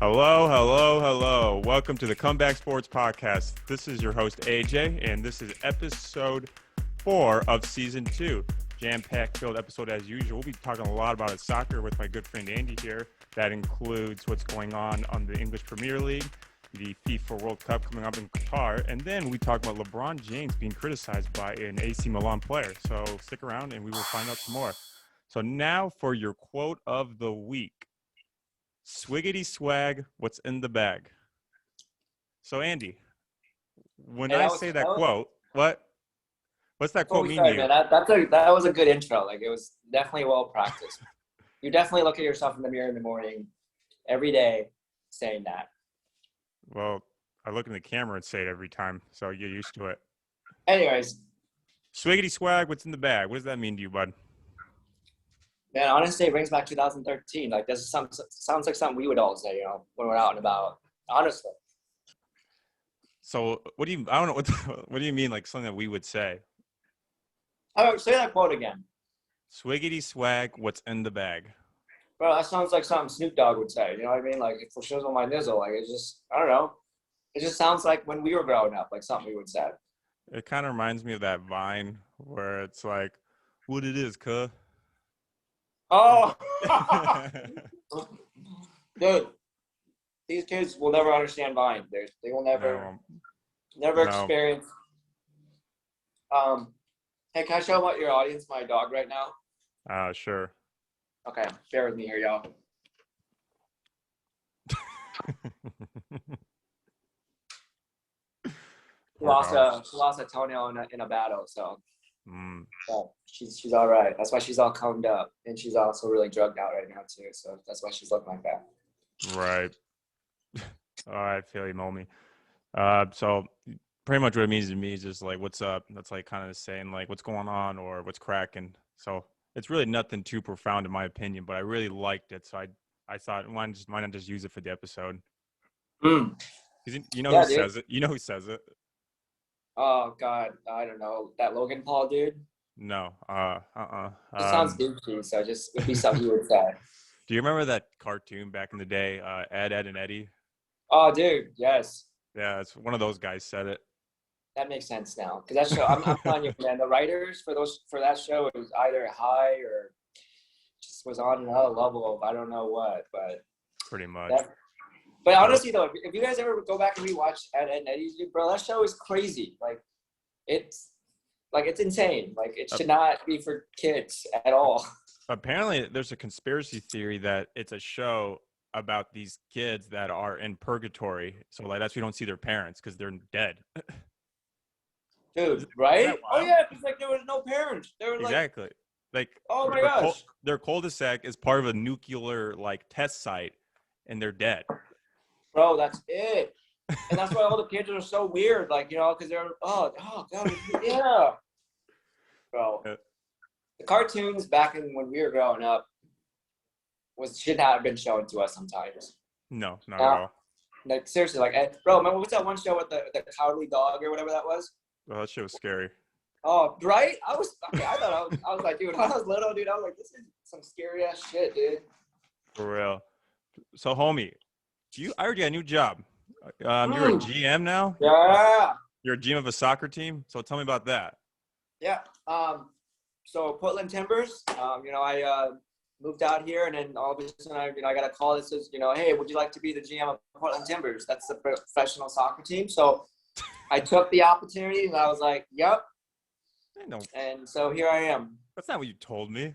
Hello, hello, hello. Welcome to the Comeback Sports Podcast. This is your host, AJ, and this is episode 4 of season 2. Jam-packed filled episode as usual. We'll be talking a lot about soccer with my good friend Andy here. That includes what's going on the English Premier League, the FIFA World Cup coming up in Qatar, and then we talk about LeBron James being criticized by an AC Milan player. So stick around and we will find out some more. So now for your quote of the week. Swiggity swag, what's in the bag? So Andy, when I say that quote, what's that quote mean to you? Man. That was a good intro. Like, it was definitely well practiced. You definitely look at yourself in the mirror in the morning, every day, saying that. Well, I look in the camera and say it every time, so you're used to it. Anyways. Swiggity swag, what's in the bag? What does that mean to you, bud? Man, honestly, it brings back 2013. Like, this sounds like something we would all say, when we're out and about. Honestly. So, I don't know, what do you mean, like something that we would say? I would say that quote again. Swiggity swag, what's in the bag? Bro, that sounds like something Snoop Dogg would say. You know what I mean? Like, for shizzle my nizzle. Like, it's just, I don't know. It just sounds like when we were growing up, like something we would say. It kind of reminds me of that Vine where it's like, what it is, cuh. Oh, dude, these kids will never understand Vine. They will never experience. Hey, can I show your audience my dog right now? Sure. Okay, bear with me here, y'all. She lost a toenail in a battle, so. Yeah, she's all right. That's why she's all combed up, and she's also really drugged out right now too. So that's why she's looking like that. Right. Oh, I feel you, Mommy. So pretty much what it means to me is just like, what's up? That's like kind of saying like what's going on or what's cracking. So it's really nothing too profound in my opinion, but I really liked it. So I thought why not just use it for the episode? Who says it? You know who says it? Oh God, I don't know. That Logan Paul dude? No. It sounds goofy, so just would be something you would say. Do you remember that cartoon back in the day, Ed, and Eddie? Oh, dude, yes. Yeah, it's one of those guys said it. That makes sense now, because that show, I'm telling you, man, the writers for that show was either high or just was on another level of I don't know what, but pretty much. But honestly, though, if you guys ever go back and rewatch Ed and Eddie's, bro, that show is crazy. It's insane. Like, it should not be for kids at all. Apparently, there's a conspiracy theory that it's a show about these kids that are in purgatory. So, like, that's why you don't see their parents because they're dead. Dude, right? Oh, yeah, because, like, there was no parents. They were exactly. Like, oh, my gosh. Their cul-de-sac is part of a nuclear, like, test site, and they're dead. Bro, that's it. And that's why all the kids are so weird, like, because they're, oh, God, yeah. Bro, the cartoons back when we were growing up should not have been shown to us sometimes. No, not at all. Like, seriously, like, bro, remember what's that one show with the cowardly dog or whatever that was? Oh, that shit was scary. Oh, right? I was like, dude, when I was little, dude, I was like, this is some scary ass shit, dude. For real. So, homie, I already got a new job. You're a GM now? Yeah. You're a GM of a soccer team? So tell me about that. Yeah. So Portland Timbers, I moved out here, and then all of a sudden I got a call that says, hey, would you like to be the GM of Portland Timbers? That's the professional soccer team. So I took the opportunity, and I was like, yep. And so here I am. That's not what you told me.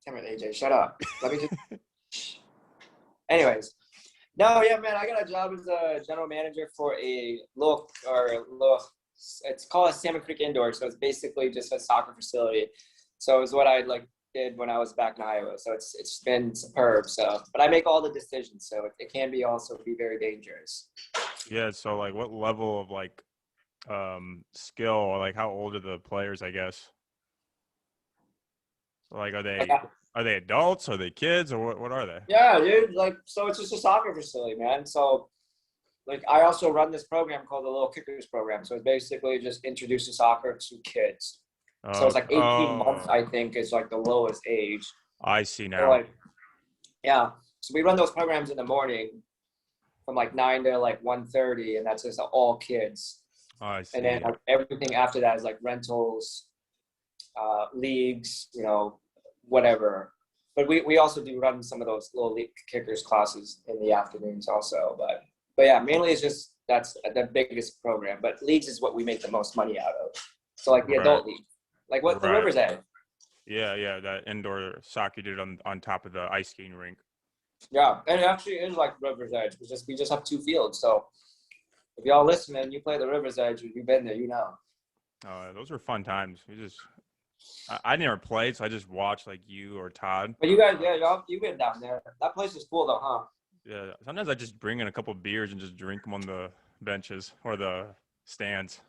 Damn it, AJ, shut up. Let me just... Anyways, no, yeah, man, I got a job as a general manager for a little, it's called a Salmon Creek Indoor, so it's basically just a soccer facility. So it's what I did when I was back in Iowa. So it's been superb. So, but I make all the decisions, so it can be very dangerous. Yeah. So like, what level of skill, or like how old are the players? I guess. Like, are they adults? Are they kids? Or what are they? Yeah, dude. So it's just a soccer facility, man. So, I also run this program called the Little Kickers program. So it's basically just introducing soccer to kids. So it's 18 months, I think, is the lowest age. I see now. So, yeah. So we run those programs in the morning from like 9 to like 1:30, and that's just all kids. Oh, I see. And then like, everything after that is like rentals, leagues, whatever. But we also do run some of those little league kickers classes in the afternoons also. But yeah, mainly it's just that's the biggest program. But leagues is what we make the most money out of. So like the adult league, like what the Rivers Edge. Yeah, that indoor soccer you did on top of the ice skating rink. Yeah, and it actually is like Rivers Edge. We just have 2 fields. So if y'all listening, you play the Rivers Edge, you've been there, Those were fun times. I never played, so I just watched like you or Todd. But you guys, you've been down there. That place is cool though, huh? Yeah, sometimes I just bring in a couple of beers and just drink them on the benches or the stands.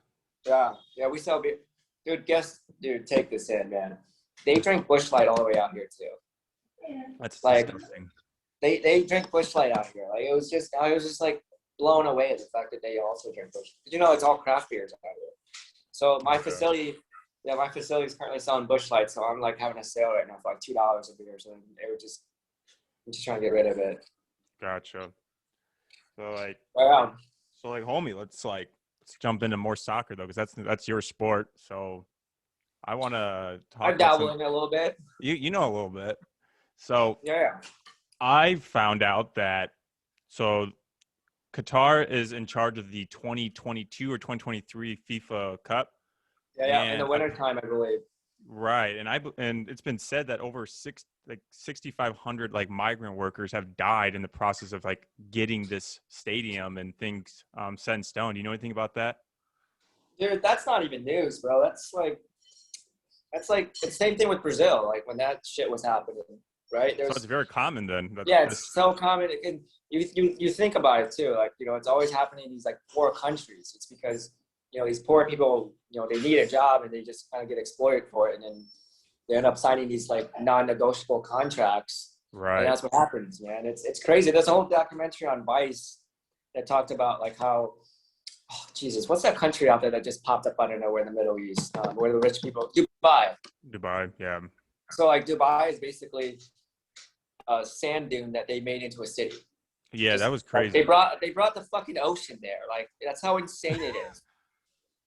Yeah, we sell beer. Dude, take this in, man. They drink Busch Light all the way out here too. Yeah. That's like disgusting. They drink Busch Light out here. Like I was just like blown away at the fact that they also drink Busch. It's all craft beers out here. So my facility is currently selling Busch Light, so I'm like having a sale right now for like $2 a beer. So I'm just trying to get rid of it. Gotcha. So like, wow. So like, homie, let's jump into more soccer though, because that's your sport. So I want to talk. I'm dabbling a little bit. You know a little bit. So yeah. I found out that Qatar is in charge of the 2022 or 2023 FIFA Cup. Yeah, in the wintertime, I believe. Right, and it's been said that over 6,500 like migrant workers have died in the process of like getting this stadium and things set in stone. Do you know anything about that? Dude, that's not even news, bro. That's like it's the same thing with Brazil. Like when that shit was happening, right? So it's very common then. It's so common. You think about it too. Like it's always happening in these like poor countries. It's because these poor people, they need a job and they just kind of get exploited for it. And then they end up signing these like non-negotiable contracts. Right. And that's what happens, man. It's crazy. There's a whole documentary on Vice that talked about like how, oh, Jesus, what's that country out there that just popped up out of nowhere in the Middle East where the rich people, Dubai, yeah. So like Dubai is basically a sand dune that they made into a city. Yeah, that was crazy. Like, they brought the fucking ocean there. Like that's how insane it is.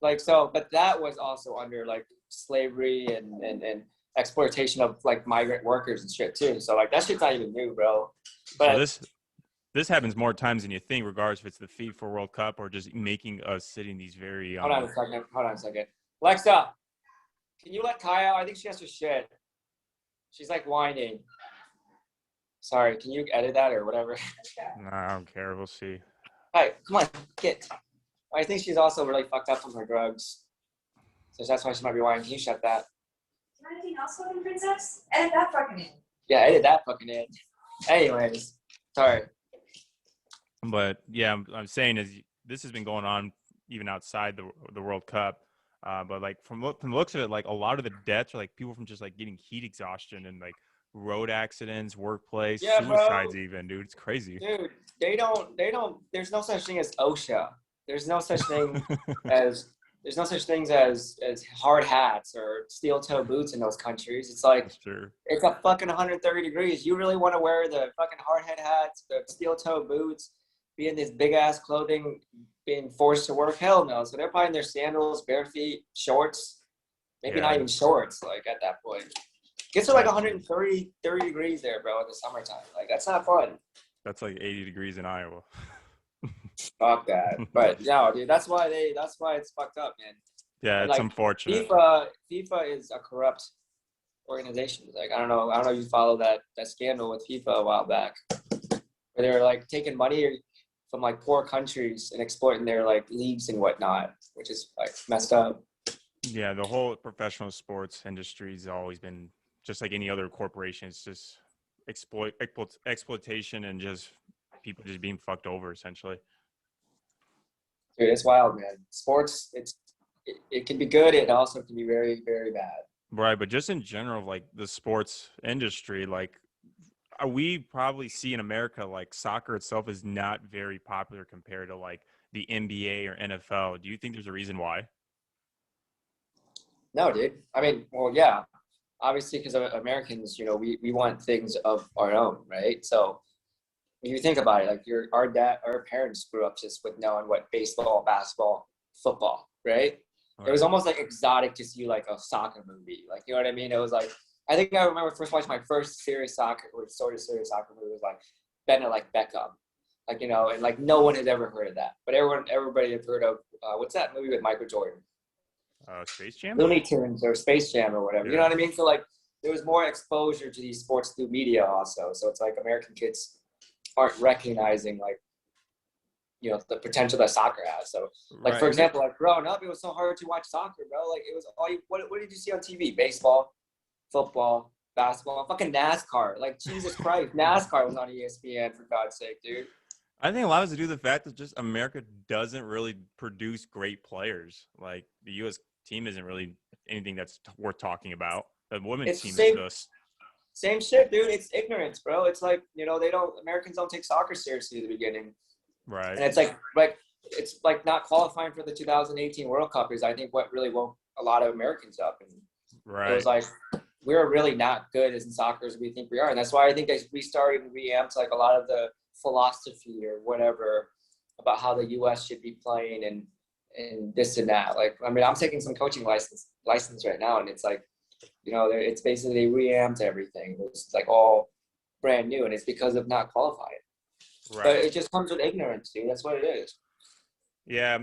Like, so, but that was also under like slavery and exploitation of like migrant workers and shit too. So like that shit's not even new, bro. But so this happens more times than you think, regardless if it's the FIFA World Cup or just making us sitting these very. Hold on a second. Alexa, can you let Kaya out? I think she has to shit. She's like whining. Sorry, can you edit that or whatever? Nah, I don't care. We'll see. All right, come on, get. I think she's also really fucked up from her drugs. So that's why she might be whining. Can you shut that? Is there anything else fucking princess? Edit that fucking in. Yeah, edit that fucking in. Anyways, sorry. But yeah, I'm saying is this has been going on even outside the World Cup. But like from the looks of it, like a lot of the deaths are like people from just like getting heat exhaustion and like road accidents, workplace, suicides, even, dude. It's crazy. Dude, they don't. There's no such thing as OSHA. There's no such thing as hard hats or steel toe boots in those countries. It's like it's a fucking 130 degrees. You really want to wear the fucking hard head hats, the steel toe boots, be in this big ass clothing, being forced to work? Hell no. So they're probably in their sandals, bare feet, shorts, maybe not even shorts. Like at that point, it gets to like 130 degrees there, bro, in the summertime. Like that's not fun. That's like 80 degrees in Iowa. Fuck that. But no, dude, that's why it's fucked up, man. Yeah, it's like, unfortunate. FIFA is a corrupt organization. Like I don't know if you follow that scandal with FIFA a while back, where they were like taking money from like poor countries and exploiting their like leagues and whatnot, which is like messed up. Yeah, the whole professional sports industry has always been just like any other corporation. It's just exploitation and just people just being fucked over, essentially. Dude, it's wild, man. Sports, it can be good. It also can be very, very bad. Right, but just in general, like the sports industry, like we probably see in America, like soccer itself is not very popular compared to like the NBA or NFL. Do you think there's a reason why? No, dude. I mean, well, yeah, obviously because Americans, we want things of our own, right? So if you think about it, like our parents grew up just with knowing what baseball, basketball, football, right? It was almost like exotic to see like a soccer movie. Like, you know what I mean? It was like, I think I remember first watching my first serious soccer, or sort of serious soccer movie was like Bennett, like Beckham. Like, you know, and like no one had ever heard of that. But everybody had heard of, what's that movie with Michael Jordan? Space Jam? Looney Tunes or Space Jam or whatever. Yeah. You know what I mean? So like there was more exposure to these sports through media also. So it's like American kids aren't recognizing like, you know, the potential that soccer has. So like, for example, like growing up, it was so hard to watch soccer, bro. Like it was all what did you see on TV? Baseball, football, basketball, fucking NASCAR. Like Jesus Christ, NASCAR was on ESPN for God's sake, dude. I think a lot has to do with the fact that just America doesn't really produce great players. Like the U.S. team isn't really anything that's worth talking about. The women's team is just same shit, dude. It's ignorance, bro. It's like, you know, Americans don't take soccer seriously at the beginning. Right. And it's like not qualifying for the 2018 World Cup is, I think, what really woke a lot of Americans up. And right. It was like, we're really not good as in soccer as we think we are. And that's why I think they restarted and reamped like a lot of the philosophy or whatever about how the U.S. should be playing and this and that. Like, I mean, I'm taking some coaching license right now, and it's like, you know, it's basically reamped everything. It's like all brand new, and it's because of not qualifying. Right. But it just comes with ignorance, dude. That's what it is. Yeah.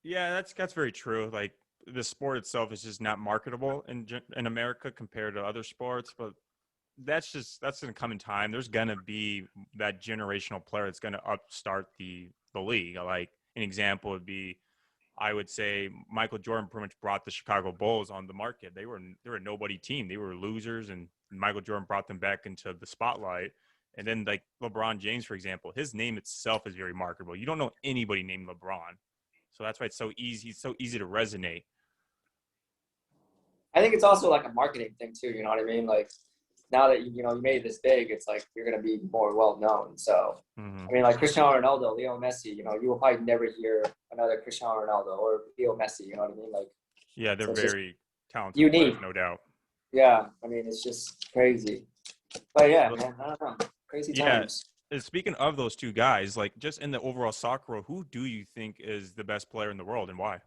Yeah, that's very true. Like the sport itself is just not marketable in America compared to other sports, but that's going to come in time. There's going to be that generational player that's going to upstart the league. Like an example would be, I would say Michael Jordan pretty much brought the Chicago Bulls on the market. They were a nobody team. They were losers, and Michael Jordan brought them back into the spotlight. And then like LeBron James, for example, his name itself is very marketable. You don't know anybody named LeBron. So that's why it's so easy. It's so easy to resonate. I think it's also like a marketing thing too. You know what I mean? Like now that you made this big, it's like you're gonna be more well known. So I mean, like Cristiano Ronaldo, Leo Messi. You know, you will probably never hear another Cristiano Ronaldo or Leo Messi. You know what I mean? Like yeah, they're very talented, unique, players, no doubt. Yeah, I mean, it's just crazy. But yeah, man, I don't know. Crazy times. And speaking of those two guys, like just in the overall soccer world, who do you think is the best player in the world and why?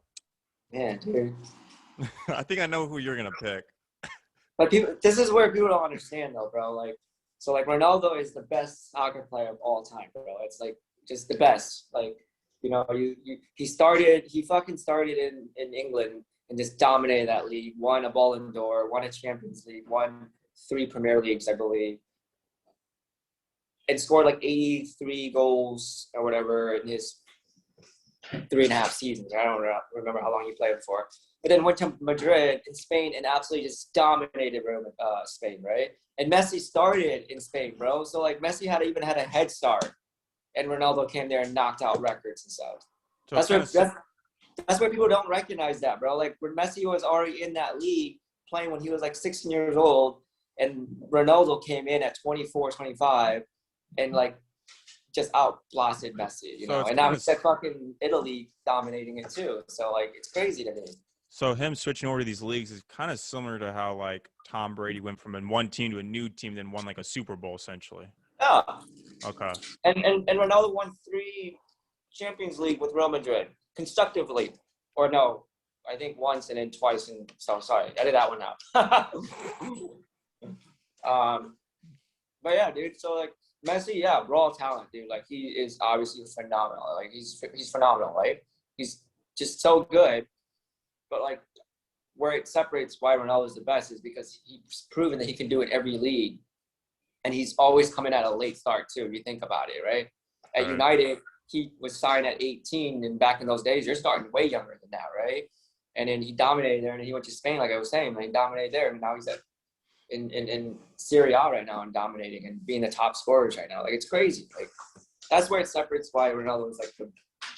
Yeah, dude. I think I know who you're gonna pick. But this is where people don't understand though, bro. Like, so like Ronaldo is the best soccer player of all time, bro. It's like just the best. Like, you know, he fucking started in England and just dominated that league. Won a Ballon d'Or, won a Champions League, won 3 Premier Leagues, I believe. And scored like 83 goals or whatever in his 3.5 seasons. I don't remember how long he played for. But then went to Madrid in Spain and absolutely just dominated Spain, right? And Messi started in Spain, bro. So like Messi even had a head start, and Ronaldo came there and knocked out records and stuff. So that's where people don't recognize that, bro. Like when Messi was already in that league playing when he was like 16 years old, and Ronaldo came in at 24, 25, and like just outblasted Messi, you know. And now he's at fucking Italy dominating it too. So like it's crazy to me. So him switching over to these leagues is kind of similar to how like Tom Brady went from one team to a new team, then won like a Super Bowl essentially. Yeah. Okay. And Ronaldo won 3 Champions League with Real Madrid consecutively, or no, I think once and then twice. And so sorry, edit that one out. But yeah, dude. So like Messi, yeah, raw talent, dude. Like he is obviously phenomenal. Like he's phenomenal, right? He's just so good. But like where it separates why Ronaldo is the best is because he's proven that he can do it every league, and he's always coming at a late start too. If you think about it, right? At United, he was signed at 18, and back in those days, you're starting way younger than that, right? And then he dominated there, and then he went to Spain, like I was saying, and he dominated there, and now he's in Serie A right now and dominating and being the top scorers right now. Like it's crazy. Like that's where it separates why Ronaldo is like the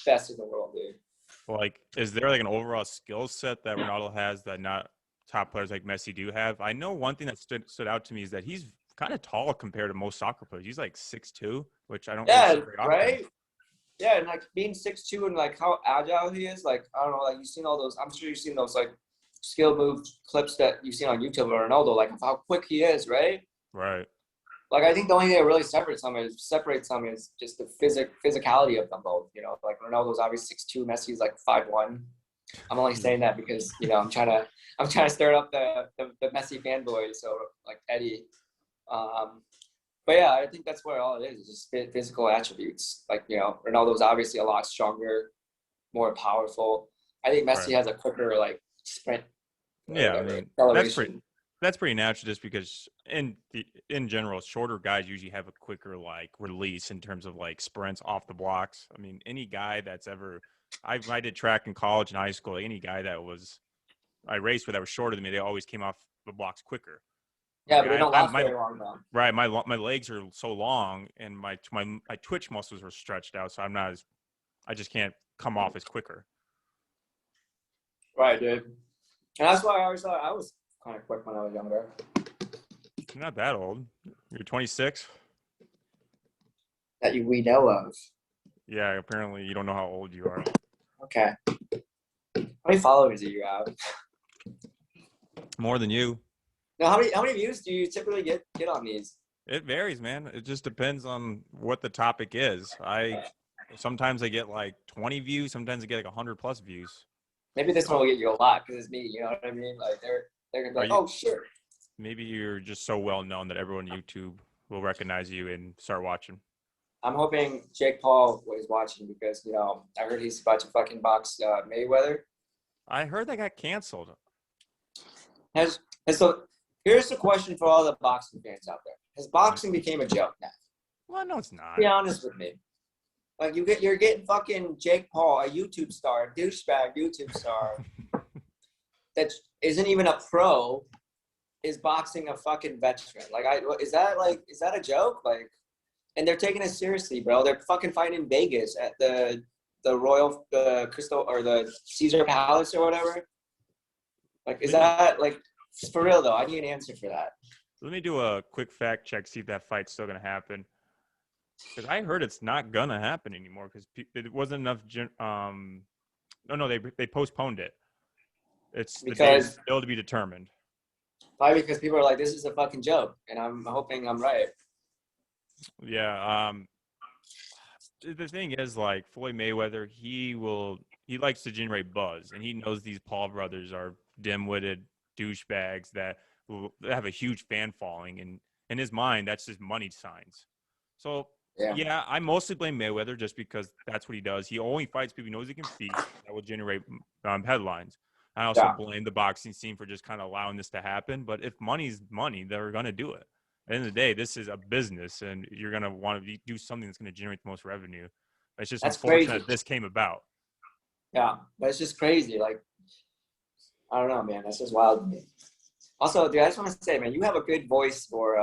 best in the world, dude. Like, is there like an overall skill set that Ronaldo has that not top players like Messi do have? I know one thing that stood out to me is that he's kind of tall compared to most soccer players. He's like 6'2", which I don't really see very often. Right? Yeah, and like being 6'2" and like how agile he is, like I don't know, like you've seen all those, I'm sure you've seen those like skill move clips that you've seen on YouTube of Ronaldo, like how quick he is, right? Right. Like, I think the only thing that really separates them is just the physicality of them both. You know, like Ronaldo's obviously 6'2", Messi's like 5'1". I'm only saying that because, you know, I'm trying to stir up the Messi fanboys. So like Eddie. But yeah, I think that's what all it is just physical attributes. Like, you know, Ronaldo's obviously a lot stronger, more powerful. I think Messi Right. has a quicker like sprint. Yeah, I mean that's pretty natural just because in general, shorter guys usually have a quicker like release in terms of like sprints off the blocks. I mean, any guy that's ever I did track in college and high school, any guy that I raced with that was shorter than me, they always came off the blocks quicker. Yeah, Like but they don't last very long though. Right, my legs are so long and my twitch muscles are stretched out, so I just can't come off as quicker. Right, dude. And that's why I always thought I was kind of quick when I was younger. You're not that old. You're 26? That we know of. Yeah, apparently you don't know how old you are. Okay. How many followers do you have? More than you. No, how many views do you typically get on these? It varies, man. It just depends on what the topic is. Sometimes I get like 20 views, sometimes I get like 100 plus views. Maybe this one will get you a lot because it's me. You know what I mean? Like they're gonna be like, oh shit. Maybe you're just so well known that everyone on YouTube will recognize you and start watching. I'm hoping Jake Paul is watching because, you know, I heard he's about to fucking box Mayweather. I heard that got canceled. So here's the question for all the boxing fans out there: has boxing became a joke now? Well, no, it's not. Be honest with me. Like you're getting fucking Jake Paul, a YouTube star, a douchebag YouTube star that isn't even a pro, is boxing a fucking veteran. Like, is that a joke? Like, and they're taking it seriously, bro. They're fucking fighting in Vegas at the Royal Crystal or the Caesar Palace or whatever. Like, is that like for real though? I need an answer for that. Let me do a quick fact check, see if that fight's still gonna happen. Because I heard it's not gonna happen anymore because it wasn't enough. No, they postponed it. It's because still to be determined. Probably because people are like, this is a fucking joke, and I'm hoping I'm right. Yeah. The thing is, like Floyd Mayweather, he likes to generate buzz, and he knows these Paul brothers are dim-witted douchebags that have a huge fan following, and in his mind, that's just money signs. So. Yeah, I mostly blame Mayweather just because that's what he does. He only fights people he knows he can beat that will generate headlines. I also blame the boxing scene for just kind of allowing this to happen. But if money's money, they're going to do it. At the end of the day, this is a business, and you're going to want to do something that's going to generate the most revenue. It's just unfortunate that this came about. Yeah, but it's just crazy. Like, I don't know, man. That's just wild to me. Also, dude, I just want to say, man, you have a good voice for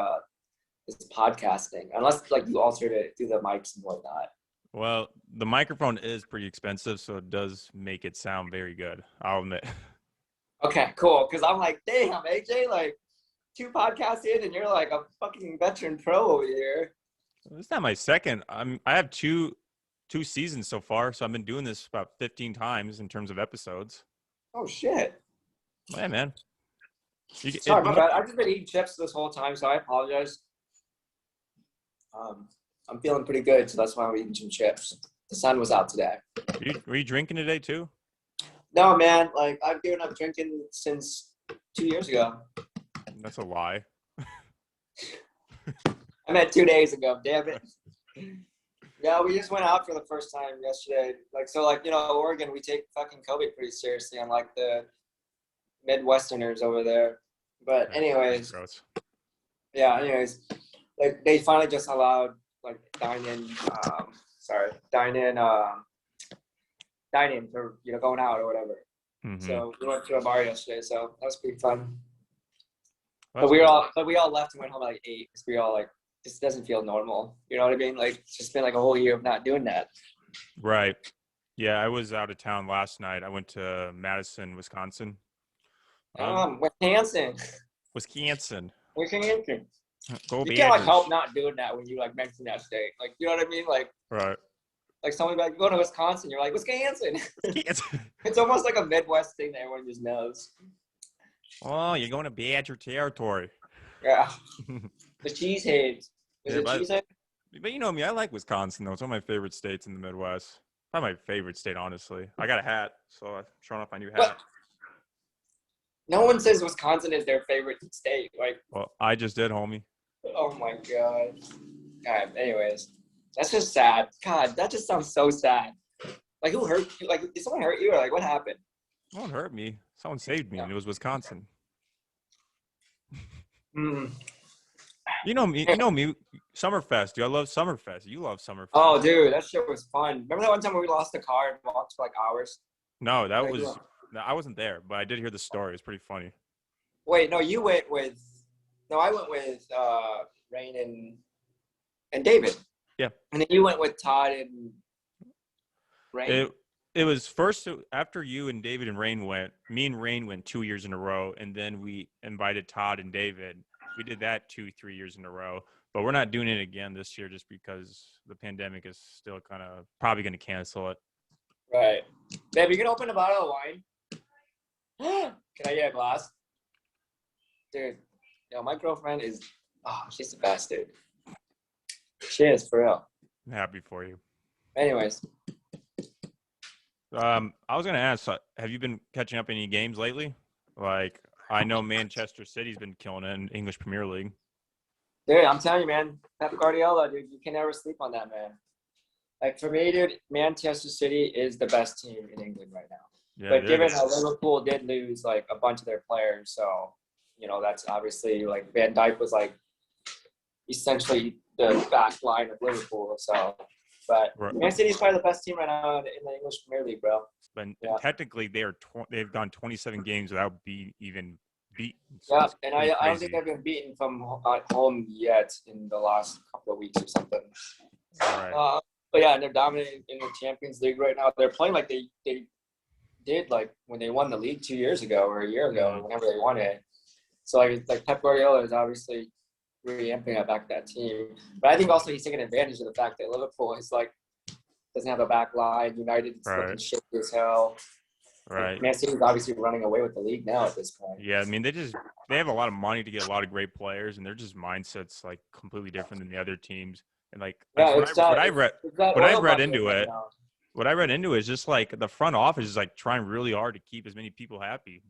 this podcasting, unless like you altered it through the mics and whatnot. Well, the microphone is pretty expensive, so it does make it sound very good, I'll admit. Okay, cool. Because I'm like, damn, AJ, like 2 podcasts in, and you're like a fucking veteran pro over here. It's not my second. I have two seasons so far, so I've been doing this about 15 times in terms of episodes. Oh shit! Yeah, man. Sorry, my bad. I've just been eating chips this whole time, so I apologize. I'm feeling pretty good, so that's why I'm eating some chips. The sun was out today. Were you drinking today too? No, man. Like, I've given up drinking since 2 years ago. That's a lie. I meant 2 days ago. Damn it. Yeah, we just went out for the first time yesterday. Like, so, like, you know, Oregon, we take fucking COVID pretty seriously, unlike the Midwesterners over there. But anyways, like they finally just allowed like dine in for, you know, going out or whatever. Mm-hmm. So we went to a bar yesterday, so that was pretty fun. But we all left and went home at like 8 because we all like, this doesn't feel normal. You know what I mean? Like, it's just been like a whole year of not doing that. Right. Yeah, I was out of town last night. I went to Madison, Wisconsin. Wisconsin. Go you can't like help not doing that when you like mention that state. Like, you know what I mean? Like, right. Like someone like, you go to Wisconsin, you're like, Wisconsin. It's almost like a Midwest thing that everyone just knows. Oh, you're going to Badger territory. Yeah. The cheeseheads. Is Yeah, it cheesehead? but you know me, I like Wisconsin though. It's one of my favorite states in the Midwest. Probably my favorite state, honestly. I got a hat, so I'm showing off my new hat. What? No one says Wisconsin is their favorite state. Like, Well, I just did, homie. oh my god. All right. Anyways, that's just sad. God, that just sounds so sad. Like, who hurt you? Like, did someone hurt you, or like, what happened? No one hurt me. Someone saved me, and it was Wisconsin. Mm. You know me. You know me. Summerfest, dude. I love Summerfest. You love Summerfest. Oh, dude, that shit was fun. Remember that one time when we lost the car and walked for like hours? No, that Like, was. No, I wasn't there, but I did hear the story. It's pretty funny. Wait, no, you went with. No, I went with Rain and David. Yeah. And then you went with Todd and Rain. It was first after you and David and Rain went. Me and Rain went 2 years in a row, and then we invited Todd and David. We did that 2-3 years in a row, but we're not doing it again this year just because the pandemic is still kind of probably going to cancel it. Right. Babe, you can open a bottle of wine. Can I get a glass? Dude, yo, my girlfriend is, she's the best, dude. She is, for real. I'm happy for you. Anyways. I was going to ask, have you been catching up any games lately? Like, I know Manchester City's been killing it in English Premier League. Dude, I'm telling you, man, Pep Guardiola, dude, you can never sleep on that, man. Like, for me, dude, Manchester City is the best team in England right now. Yeah, But given how Liverpool did lose, like, a bunch of their players, so, you know, that's obviously, like, Van Dijk was, like, essentially the back line of Liverpool, so. But Right. Man City's probably the best team right now in the English Premier League, bro. But Yeah. technically, they've gone 27 games without even beaten. So Yeah, it's and pretty I don't think crazy. they've been beaten from at home yet in the last couple of weeks or something. All right. But yeah, they're dominating in the Champions League right now. They're playing like they did like when they won the league 2 years ago or a year ago, or whenever they won it. So like Pep Guardiola is obviously reamping back that team. But I think also he's taking advantage of the fact that Liverpool is like doesn't have a back line. United is looking shit as hell. Right. Man City's obviously running away with the league now at this point. Yeah, I mean they have a lot of money to get a lot of great players, and they're just mindsets like completely different than the other teams. And like what I read into it is just like the front office is like trying really hard to keep as many people happy.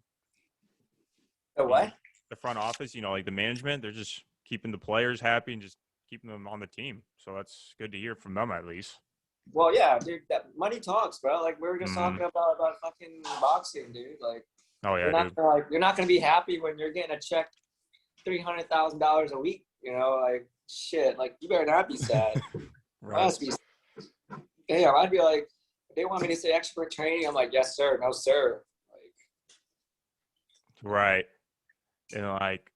The what? The front office, you know, like the management, they're just keeping the players happy and just keeping them on the team. So that's good to hear from them at least. Well, yeah, dude, that money talks, bro. Like we were just talking about fucking boxing, dude. Like, oh yeah, you're not gonna be happy when you're getting a check $300,000 a week. You know, like shit. Like you better not be sad. Right. Must be. Damn, I'd be like, if they want me to say expert training, I'm like, yes, sir, no, sir. Like, right. And like,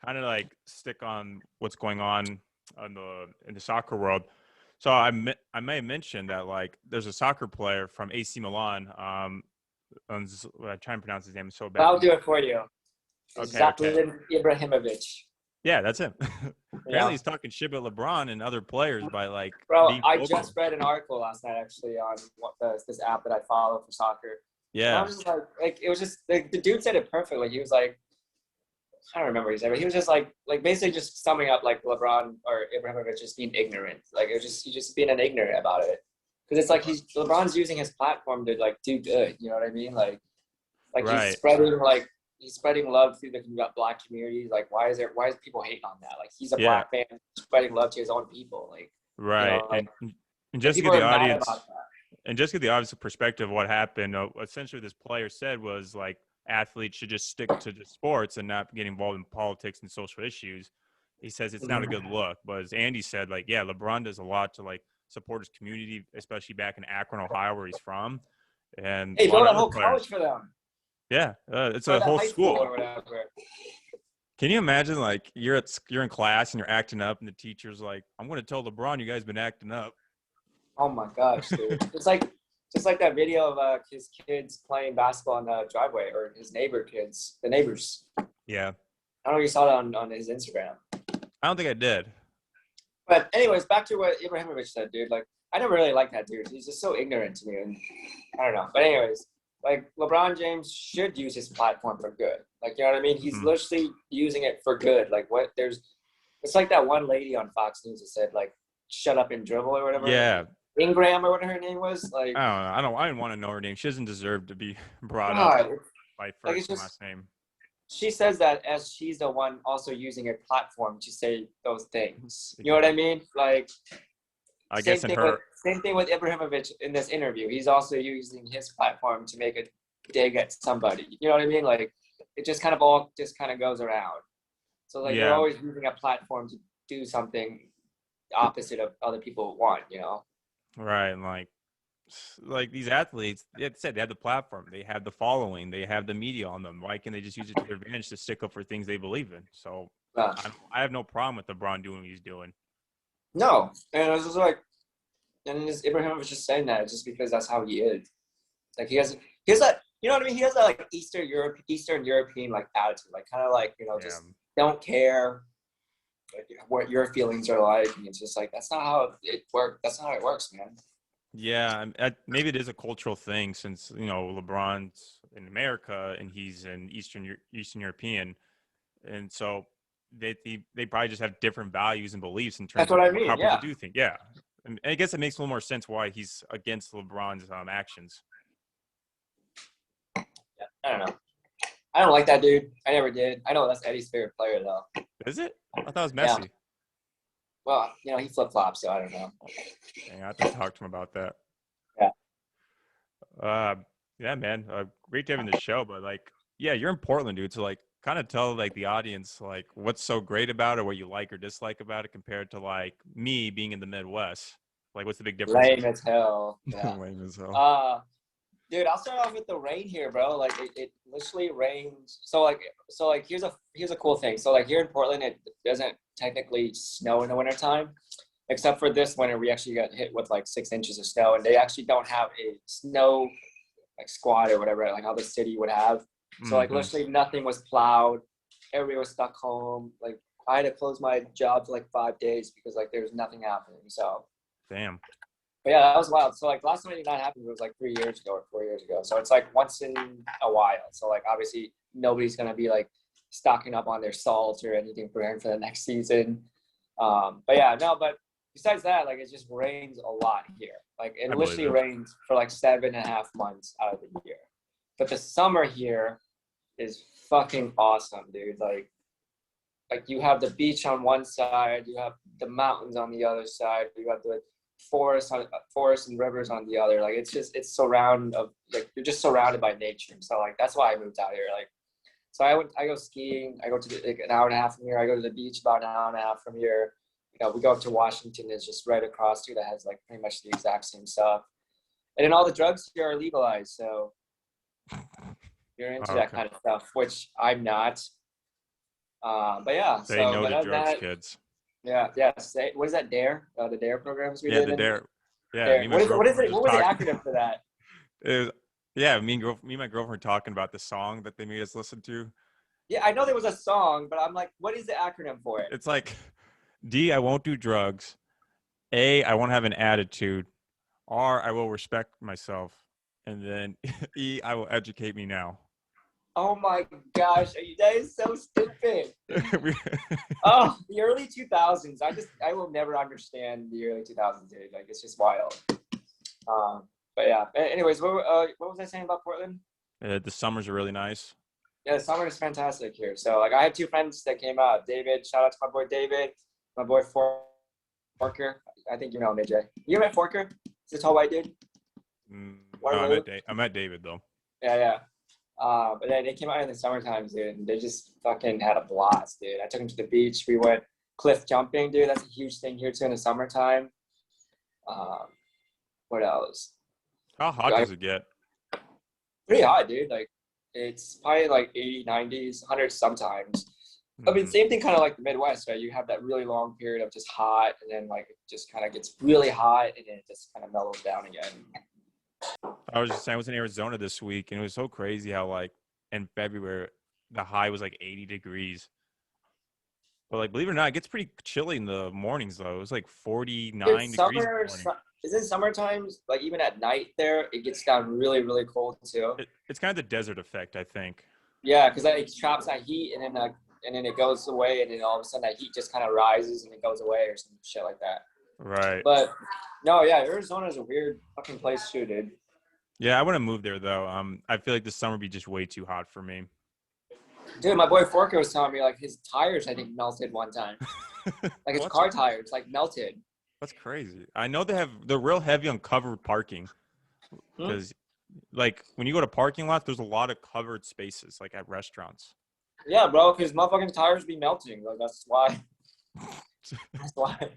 kind of like stick on what's going on in the soccer world. So I may have mentioned that like there's a soccer player from AC Milan. I try and pronounce his name so bad. I'll do it for you. Okay. Zlatan Ibrahimovic. Yeah, that's him. Apparently, he's talking shit about LeBron and other players by like. Bro, I just read an article last night actually on this app that I follow for soccer. Yeah. And I was just like it was just like the dude said it perfectly. He was like, I don't remember what he said, but he was just like basically just summing up like LeBron or Ibrahimovic just being ignorant. Like it was just he's just being an ignorant about it. Because it's like LeBron's using his platform to like do good. You know what I mean? Like right. he's spreading love through the black community. Like why is people hating on that? Like he's a black man spreading love to his own people. Like right. You know, like, and just to get the audience and just get the audience perspective of what happened. Essentially, this player said was like athletes should just stick to just sports and not get involved in politics and social issues. He says it's not a good look, but as Andy said, like, yeah, LeBron does a lot to like support his community, especially back in Akron, Ohio, where he's from. And he built a whole college for them. Yeah, it's a whole school. Or whatever. Can you imagine like you're in class and you're acting up, and the teacher's like, "I'm going to tell LeBron you guys been acting up." Oh my gosh, dude! It's like just like that video of his kids playing basketball in the driveway, or his the neighbors. Yeah. I don't know if you saw that on his Instagram. I don't think I did. But anyways, back to what Ibrahimovic said, dude. Like, I never really liked that dude. He's just so ignorant to me, and I don't know. But anyways, like LeBron James should use his platform for good. Like, you know what I mean? He's literally using it for good. Like, It's like that one lady on Fox News that said like, "Shut up and dribble" or whatever. Yeah. Ingram or whatever her name was. Like, I don't know. I didn't want to know her name. She doesn't deserve to be brought up God, by like first it's and just. last name. She says that as she's the one also using a platform to say those things. You know what I mean? Like, I guess same thing with Ibrahimovic in this interview. He's also using his platform to make a dig at somebody. You know what I mean? Like, it just kind of all just kind of goes around. So like they're always using a platform to do something opposite of other people want. You know? Right, and like these athletes, like I said, they have the platform, they have the following, they have the media on them. Why can't they just use it to their advantage to stick up for things they believe in? So I have no problem with LeBron doing what he's doing. No, and it was just like, and Ibrahim was just saying that just because that's how he is. Like he has that, you know what I mean? He has that like Eastern European like attitude, like kind of like, you know, just don't care like what your feelings are like, and it's just like that's not how it works. That's not how it works, man. Yeah, maybe it is a cultural thing since LeBron's in America and he's an Eastern European, and so they probably just have different values and beliefs in terms That's what I of mean. how people Yeah. do things. Yeah, and I guess it makes a little more sense why he's against LeBron's actions. Yeah, I don't know. I don't like that dude. I never did. I know that's Eddie's favorite player though. Is it? I thought it was Messi. Yeah. Well, you know, he flip-flops, so I don't know. Dang, I have to talk to him about that. Yeah. Yeah, man. Great to have you in the show, but yeah, you're in Portland, dude. So kind of tell the audience what's so great about it, what you like or dislike about it, compared to me being in the Midwest. What's the big difference? Lame as hell. Yeah. Lame as hell. Dude, I'll start off with the rain here, bro. Like it literally rains. So here's a cool thing. So like here in Portland, it doesn't technically snow in the wintertime, except for this winter we actually got hit with like 6 inches of snow, and they actually don't have a snow like squad or whatever like how the city would have. So like literally nothing was plowed. Everybody was stuck home. Like I had to close my job for like 5 days because like there was nothing happening. So damn. But yeah, that was wild. So like last time it not happened was like 3 years ago or 4 years ago. So it's like once in a while. So like obviously nobody's gonna be like stocking up on their salt or anything preparing for the next season. But besides that, like it just rains a lot here. Like it literally rains for like 7.5 months out of the year. But the summer here is fucking awesome, dude. Like you have the beach on one side, you have the mountains on the other side, you have the forest and rivers on the other. Like it's you're just surrounded by nature. So like that's why I moved out here. Like so I go skiing. I go to an hour and a half from here. I go to the beach about an hour and a half from here. You know, we go up to Washington. It's just right across here that has like pretty much the exact same stuff. And then all the drugs here are legalized. So you're into that kind of stuff, which I'm not. But yeah. Say no to drugs, kids. Yeah. What is that? DARE? The DARE programs we did. Yeah, the DARE. Yeah. DARE. What is it? What was the acronym for that? Me and my girlfriend were talking about the song that they made us listen to. Yeah, I know there was a song, but I'm like, what is the acronym for it? It's like D, I won't do drugs. A, I won't have an attitude. R, I will respect myself. And then E, I will educate me now. Oh my gosh, that is so stupid. Oh, the early 2000s. I will never understand the early 2000s, dude. Like it's just wild. But yeah. Anyways, what was I saying about Portland? The summers are really nice. Yeah, the summer is fantastic here. So like I had 2 friends that came out. David, shout out to my boy David, my boy Forker. I think you know him, AJ. You met Forker? Is this tall white dude? No, I met David though. Yeah. But then they came out in the summertime, dude, and they just fucking had a blast, dude. I took them to the beach. We went cliff jumping, dude. That's a huge thing here too in the summertime. What else? How hot does it get? Pretty hot, dude. Like it's probably like 80, 90s, 100 sometimes. I mean, same thing kind of like the Midwest, right? You have that really long period of just hot, and then like it just kind of gets really hot, and then it just kind of mellows down again. I was just saying, I was in Arizona this week, and it was so crazy how in February the high was 80 degrees. But believe it or not, it gets pretty chilly in the mornings though. It was 49 degrees. Isn't summertime even at night there it gets down really, really cold too? It's kind of the desert effect, I think. Yeah, because it traps that heat, and then and then it goes away, and then all of a sudden that heat just kind of rises and it goes away or some shit like that. Right. But no, yeah, Arizona is a weird fucking place too, dude. Yeah, I want to move there though. I feel like the summer would be just way too hot for me. Dude, my boy Forker was telling me like his tires I think melted one time. Like his car tires like melted. That's crazy. I know they're real heavy on covered parking because like when you go to parking lots, there's a lot of covered spaces like at restaurants. Yeah, bro, because motherfucking tires be melting. Like that's why. That's why.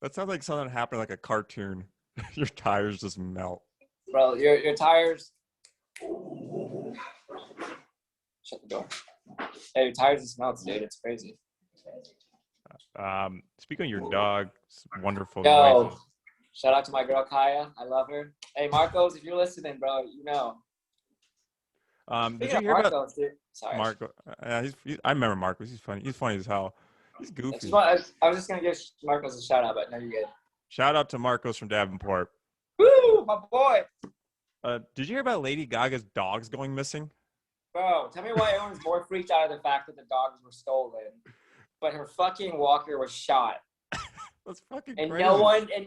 That sounds like something that happened like a cartoon. Your tires just melt. Bro, your tires. Shut the door. Hey, your tires just melt, dude. It's crazy. Speaking of your dog, it's wonderful. Yo, noises. shout out to my girl Kaya. I love her. Hey, Marcos, if you're listening, bro, you know. Did you hear about Marcos, dude? Sorry. Marco? I remember Marcos. He's funny. He's funny as hell. He's goofy. I was just gonna give Marcos a shout out, but no, you're good. Shout out to Marcos from Davenport. Woo, my boy. Did you hear about Lady Gaga's dogs going missing? Bro, tell me why everyone's more freaked out of the fact that the dogs were stolen, but her fucking walker was shot. That's fucking and crazy.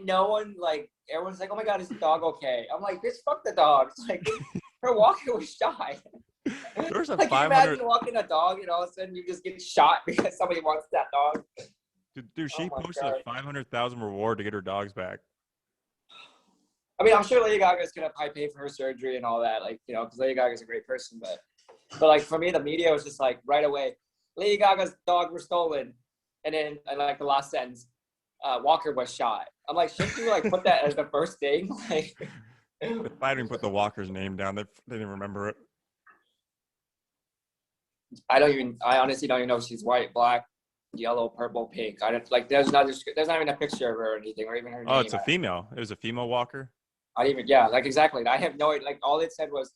no one, like, everyone's like, oh my God, is the dog okay? I'm like, bitch, fuck the dogs. Like, her walker was shot. There's a like, 500. Can you imagine walking a dog and all of a sudden you just get shot because somebody wants that dog? Dude, she posted God. a 500,000 reward to get her dogs back. I mean, I'm sure Lady Gaga's gonna probably pay for her surgery and all that, like, you know, because Lady Gaga's a great person. But like for me, the media was just like right away, Lady Gaga's dog were stolen, and then like the last sentence, Walker was shot. I'm like, shouldn't you like put that as the first thing? Like, If I didn't put the Walker's name down, they didn't remember it. I honestly don't even know if she's white, black, yellow, purple, pink. I don't like. There's not even a picture of her or anything, or even her name. Oh, it's a female. It was a female Walker. Like exactly. I have no, like all it said was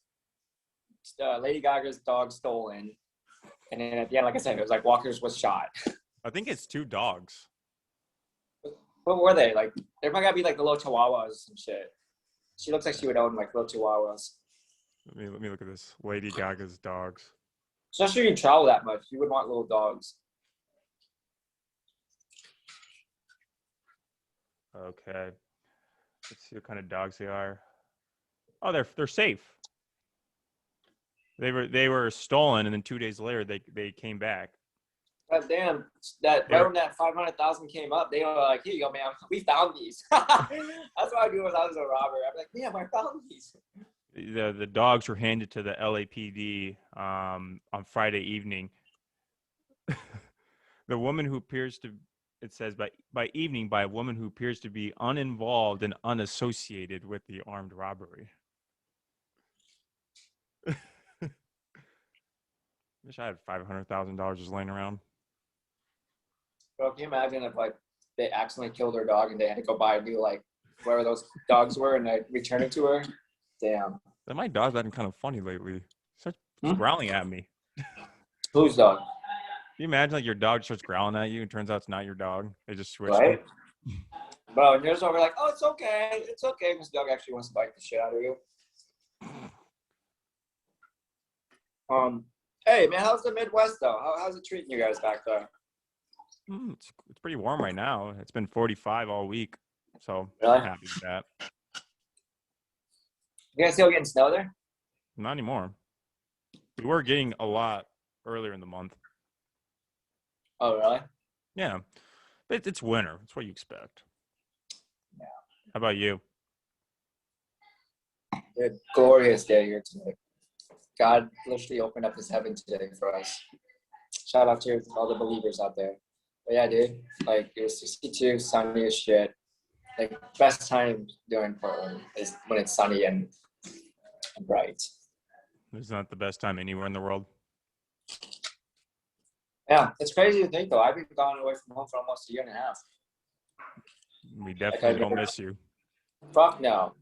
Lady Gaga's dog stolen. And then at the end, like I said, it was like Walker's was shot. I think it's 2 dogs. What were they? Like, there might gotta be like the little chihuahuas and some shit. She looks like she would own like little chihuahuas. Let me look at this. Lady Gaga's dogs. Especially if you travel that much, you would want little dogs. Okay. Let's see what kind of dogs they are. Oh, they're safe. They were stolen, and then 2 days later they came back. God damn! Right when that 500,000 came up, they were like, "Here you go, man. We found these." That's what I do when I was a robber. I'm like, "Damn, I found these." The dogs were handed to the LAPD on Friday evening. The woman who appears to, it says by evening, by a woman who appears to be uninvolved and unassociated with the armed robbery. Wish I had $500,000 just laying around. Bro, can you imagine if like they accidentally killed her dog and they had to go buy a new like whatever those dogs were and they return it to her? Damn. My dog's been kind of funny lately. Starts growling at me. Whose dog? Can you imagine like your dog starts growling at you and turns out it's not your dog? They just switch. Right? Bro, and you're just over like, oh, it's okay. It's okay. This dog actually wants to bite the shit out of you. Hey, man, how's the Midwest, though? How's it treating you guys back there? It's pretty warm right now. It's been 45 all week. So Really? I'm happy with that. You guys still getting snow there? Not anymore. We were getting a lot earlier in the month. Oh, really? Yeah. But it's winter. It's what you expect. Yeah. How about you? Good, glorious day here tonight. God literally opened up his heaven today for us. Shout out to all the believers out there. But yeah, dude, like it was 62, sunny as shit. Like best time during Portland is when it's sunny and bright. It's not the best time anywhere in the world. Yeah, it's crazy to think though. I've been gone away from home for almost a year and a half. We definitely don't miss you. Fuck no.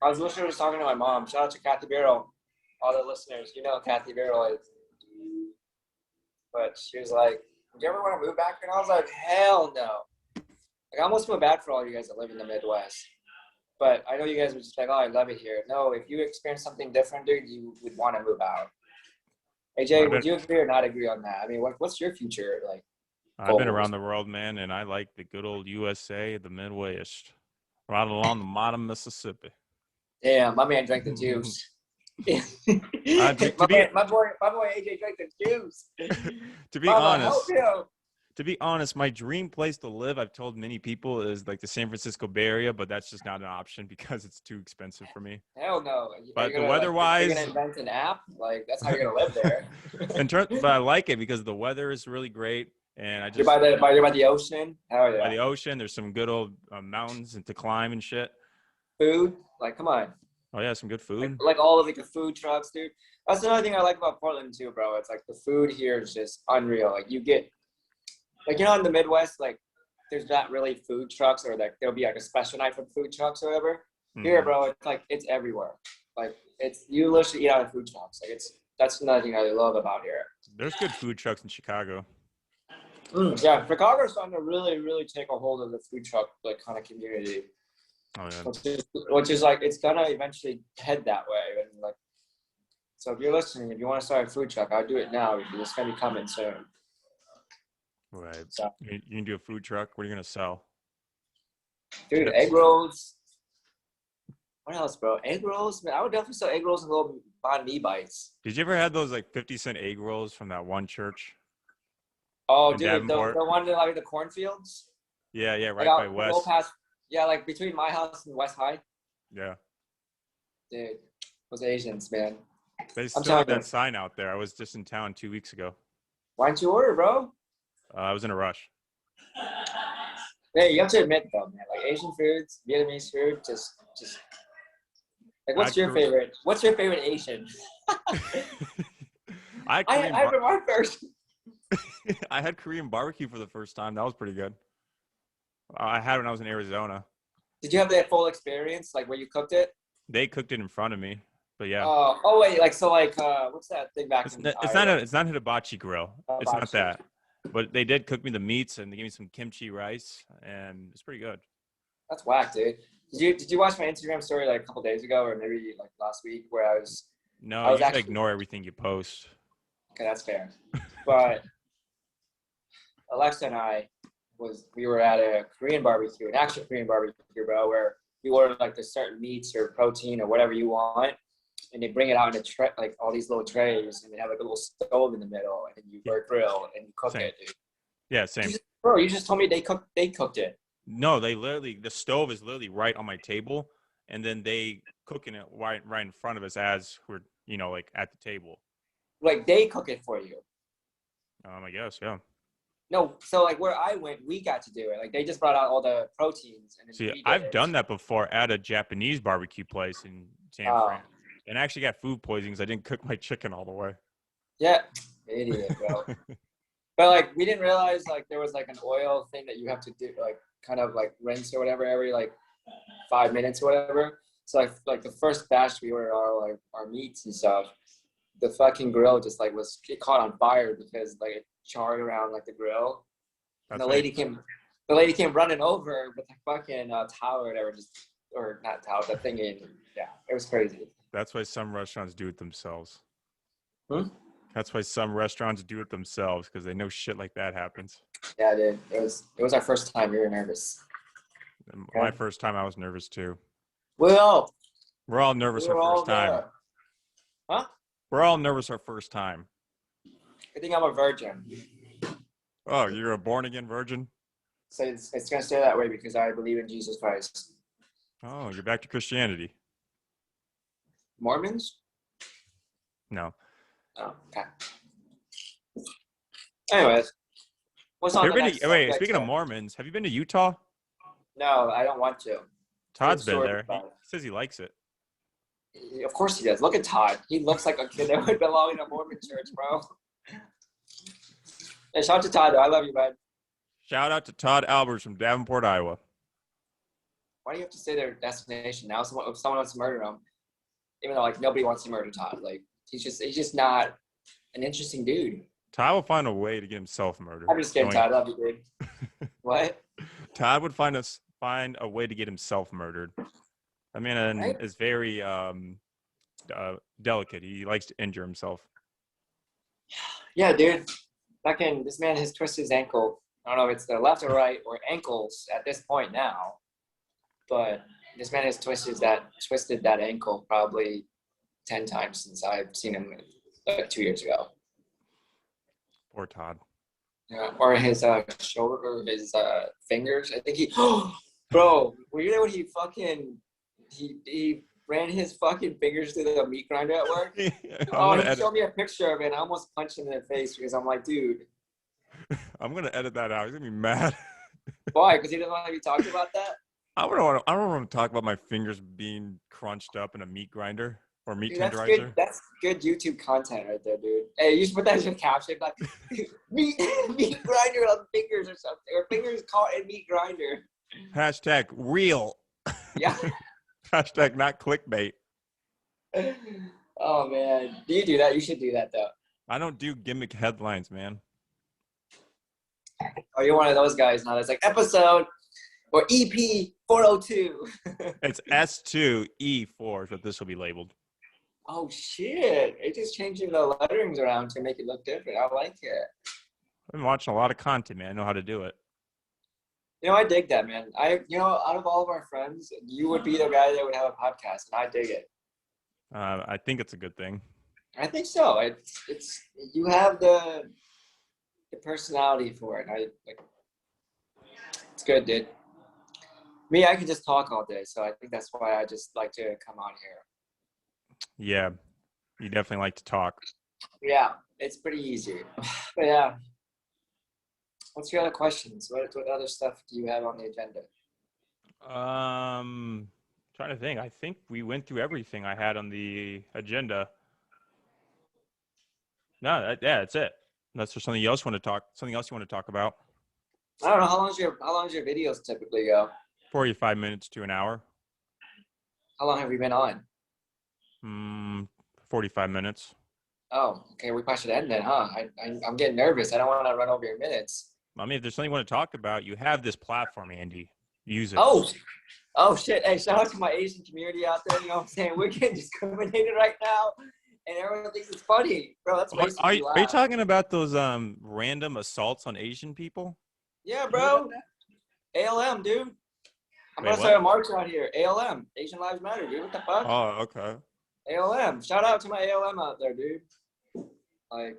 I was literally just talking to my mom. Shout out to Kathy Barrel. All the listeners, you know who Kathy Barrel is. But she was like, do you ever want to move back? And I was like, hell no. Like, I almost feel bad for all you guys that live in the Midwest. But I know you guys were just like, oh, I love it here. No, if you experience something different, dude, you would want to move out. AJ, I've would been, you agree or not agree on that? I mean, what's your future like? I've been Goals? around the world, man, and I like the good old USA, the Midwest, right along the bottom Mississippi. Damn, my man drank the juice. To be my boy AJ drank the juice. to be Mama, help honest, him. my dream place to live, I've told many people, is like the San Francisco Bay Area, but that's just not an option because it's too expensive for me. Hell no. But the Are you weather-wise, gonna invent an app? Like that's how you're gonna live there. but I like it because the weather is really great, and You're by the ocean. Hell by yeah. the ocean. There's some good old mountains to climb and shit. Food, like come on. Oh yeah, some good food. Like all of like the food trucks, dude. That's another thing I like about Portland too, bro. It's like the food here is just unreal. Like you get, like in the Midwest, like there's not really food trucks or like there'll be like a special night for food trucks or whatever. Here, bro, it's like it's everywhere. Like it's you literally eat out of food trucks. Like that's another thing I love about here. There's good food trucks in Chicago. Yeah, Chicago's starting to really take a hold of the food truck like kind of community. Oh yeah. Which is like it's gonna eventually head that way, and like so if you're listening, if you want to start a food truck, I'll do it now because it's gonna be coming soon. Right. So, You can do a food truck. What are you gonna sell? dude, Chips? egg rolls. What else, bro? Egg rolls, man. I would definitely sell egg rolls and little banh mi bites. Did you ever have those like 50-cent egg rolls from that one church? Oh, In dude, the Davenport? one in like the cornfields. Yeah, right Like, by West. past, yeah, like between my house and West High. Yeah. Dude, those Asians, man. They I'm still telling have that you. sign out there. I was just in town 2 weeks ago. Why don't you order, bro? I was in a rush. Hey, you have to admit though, man. Like Asian foods, Vietnamese food, just like what's your favorite? What's your favorite Asian? I I remember first. I had Korean barbecue for the first time. That was pretty good. I had it when I was in Arizona. Did you have that full experience, like where you cooked it? They cooked it in front of me, but yeah. Oh wait, like so, like what's that thing back It's in not Iowa? it's not a hibachi grill. It's not that. But they did cook me the meats and they gave me some kimchi rice and it's pretty good. That's whack, dude. Did you watch my Instagram story like a couple days ago or maybe like last week where I was No, you should ignore everything you post. Okay, that's fair. But Alexa and we were at a Korean barbecue, an actual Korean barbecue, bro, where you order like the certain meats or protein or whatever you want, and they bring it out in a tray, like all these little trays, and they have like a little stove in the middle, and you grill and you cook it, dude. Yeah, same. Bro, you just told me they cooked it. No, the stove is literally right on my table, and then they cooking it right in front of us as we're like at the table. Like they cook it for you. I guess, yeah. No, so like where I went, we got to do it. Like they just brought out all the proteins. And See, I've done that before at a Japanese barbecue place in San Fran, and I actually got food poisoning because I didn't cook my chicken all the way. Yeah, idiot, bro. But like we didn't realize like there was like an oil thing that you have to do, like kind of like rinse or whatever every like 5 minutes or whatever. So like the first batch we ordered our meats and stuff, the fucking grill just like it caught on fire because like it charred around like the grill. And the lady came running over with a fucking towel or whatever, or not towel, that thing in. Yeah, it was crazy. That's why some restaurants do it themselves. Hmm? That's why some restaurants do it themselves because they know shit like that happens. Yeah, dude. It was our first time. We were nervous. My first time, I was nervous too. Well, we're all nervous our first time. Huh? We're all nervous our first time. I think I'm a virgin. Oh, you're a born again virgin? So it's gonna stay that way because I believe in Jesus Christ. Oh, you're back to Christianity. Mormons? No. Oh, okay. Anyways, what's on the next wait, speaking of Mormons, have you been to Utah? No, I don't want to. Todd's been there. He says he likes it. Of course he does. Look at Todd. He looks like a kid that would belong in a Mormon church, bro. Hey, shout out to Todd, though. I love you, bud. Shout out to Todd Albers from Davenport, Iowa. Why do you have to say their destination now? If someone wants to murder him, even though like nobody wants to murder Todd. Like he's just not an interesting dude. Todd will find a way to get himself murdered. I'm just kidding, Todd. I love you, dude. What? Todd would find a way to get himself murdered. I mean, is very delicate. He likes to injure himself. Yeah, dude. Fucking this man has twisted his ankle. I don't know if it's the left or right or ankles at this point now, but this man has twisted that ankle probably 10 times since I've seen him like 2 years ago. Poor Todd. Yeah, or his shoulder or his fingers. I think he bro, were you there when he ran his fucking fingers through the meat grinder at work? Oh, he showed me a picture of it and I almost punched him in the face because I'm like, dude. I'm gonna edit that out. He's gonna be mad. Why? Because he doesn't want to be talked about that? I don't want to talk about my fingers being crunched up in a meat grinder or meat tenderizer. That's good YouTube content right there, dude. Hey, you should put that as your caption, like meat grinder on fingers or something, or fingers caught in meat grinder. Hashtag real. Yeah. Hashtag not clickbait. Oh man, do you do that? You should do that though. I don't do gimmick headlines, man. Oh, you're one of those guys now. That's like episode or EP 402. It's S2E4 is what this will be labeled. Oh shit! It's just changing the letterings around to make it look different. I like it. I've been watching a lot of content, man. I know how to do it. You know, I dig that, man. Out of all of our friends, you would be the guy that would have a podcast, and I dig it. I think it's a good thing. I think so. It's you have the personality for it. It's good, dude. Me, I can just talk all day, so I think that's why I just like to come on here. Yeah, you definitely like to talk. Yeah, it's pretty easy. But yeah. What's your other questions? What other stuff do you have on the agenda? Trying to think. I think we went through everything I had on the agenda. No, that's it. Unless there's something else you want to talk about. I don't know. How long does your videos typically go? 45 minutes to an hour. How long have you been on? 45 minutes. Oh, okay. We probably should end then, huh? I'm getting nervous. I don't want to run over your minutes. I mean, if there's something you want to talk about, you have this platform, Andy. Use it. Oh shit. Hey, shout out to my Asian community out there. You know what I'm saying? We're getting discriminated right now. And everyone thinks it's funny. Bro, that's basically Are you talking about those random assaults on Asian people? Yeah, bro. ALM, dude. I'm going to start a march out here. ALM. Asian Lives Matter, dude. What the fuck? Oh, okay. ALM. Shout out to my ALM out there, dude. Like,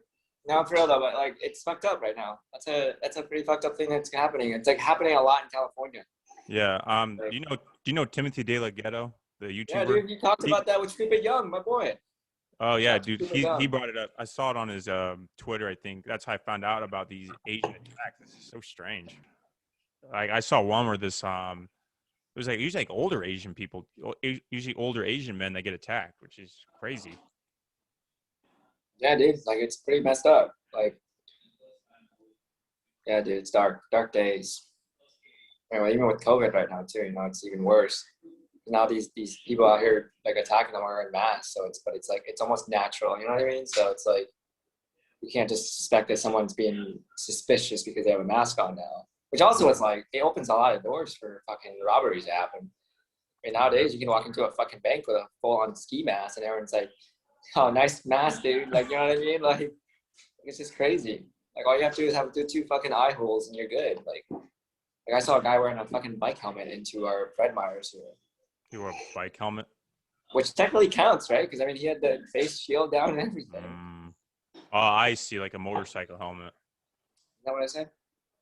no, I'm for real though, but like, it's fucked up right now. That's a pretty fucked up thing that's happening. It's like happening a lot in California. Yeah. Do you know Timothy De La Ghetto, the YouTuber? Yeah, dude. You talked about that with Stupid Young, my boy. Oh yeah, dude. He brought it up. I saw it on his Twitter. I think that's how I found out about these Asian attacks. This is so strange. Like I saw one where this it was like usually like older Asian people, usually older Asian men that get attacked, which is crazy. Yeah, dude. Like it's pretty messed up. Like, yeah, dude. It's dark days. Anyway, even with COVID right now too, you know, it's even worse. Now these people out here like attacking them are in mass, so it's like it's almost natural, you know what I mean? So it's like you can't just suspect that someone's being suspicious because they have a mask on now. Which also is like it opens a lot of doors for fucking robberies to happen. I mean, nowadays you can walk into a fucking bank with a full-on ski mask and everyone's like, "Oh, nice mask, dude!" Like, you know what I mean? Like, it's just crazy. Like, all you have to do is have two fucking eye holes and you're good. Like I saw a guy wearing a fucking bike helmet into our Fred Meyers here. You wore a bike helmet? Which technically counts, right? Because, I mean, he had the face shield down and everything. Oh, I see, like a motorcycle helmet. Is that what I said?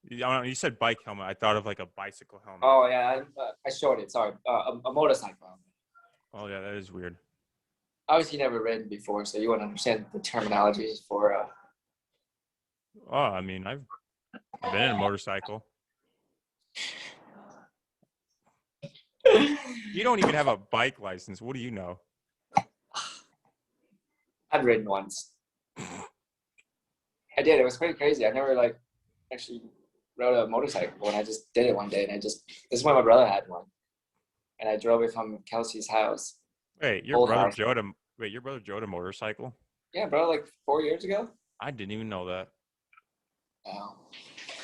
You said bike helmet. I thought of like a bicycle helmet. Oh, yeah. I showed it. Sorry. A motorcycle helmet. Oh, yeah. That is weird. Obviously, you never ridden before, so you wouldn't understand the terminology for... Oh, I mean, I've been in a motorcycle. You don't even have a bike license. What do you know? I've ridden once. I did. It was pretty crazy. I never actually rode a motorcycle, and I just did it one day. And this is when my brother had one, and I drove it from Kelsey's house. Wait, your brother Joe had a motorcycle? Yeah, bro. Like 4 years ago. I didn't even know that. Oh,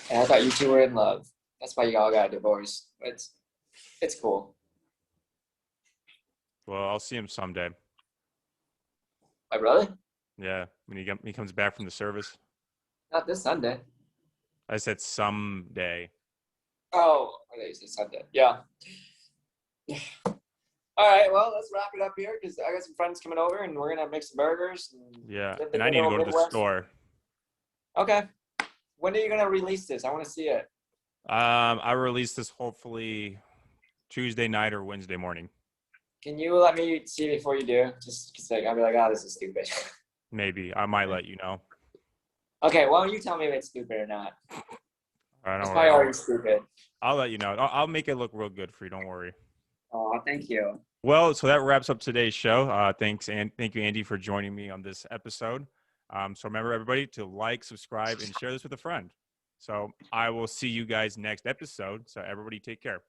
and I thought you two were in love. That's why you all got a divorce. It's cool. Well, I'll see him someday. My brother? Yeah, when he comes back from the service. Not this Sunday. I said someday. Oh, okay, you said Sunday. Yeah. All right, well, let's wrap it up here because I got some friends coming over and we're gonna make some burgers. And Yeah, live the and I good need to old go to the Midwest. store. Okay. When are you gonna release this? I want to see it. I release this hopefully Tuesday night or Wednesday morning. Can you let me see before you do? Just because like, I'll be like, oh, this is stupid. Maybe I might let you know. Okay, why don't you tell me if it's stupid or not? I It's don't probably worry. already stupid. I'll let you know. I'll make it look real good for you. Don't worry. Oh, thank you. Well, so that wraps up today's show. Thanks, and thank you, Andy, for joining me on this episode. So remember, everybody, to like, subscribe, and share this with a friend. So I will see you guys next episode. So everybody, take care.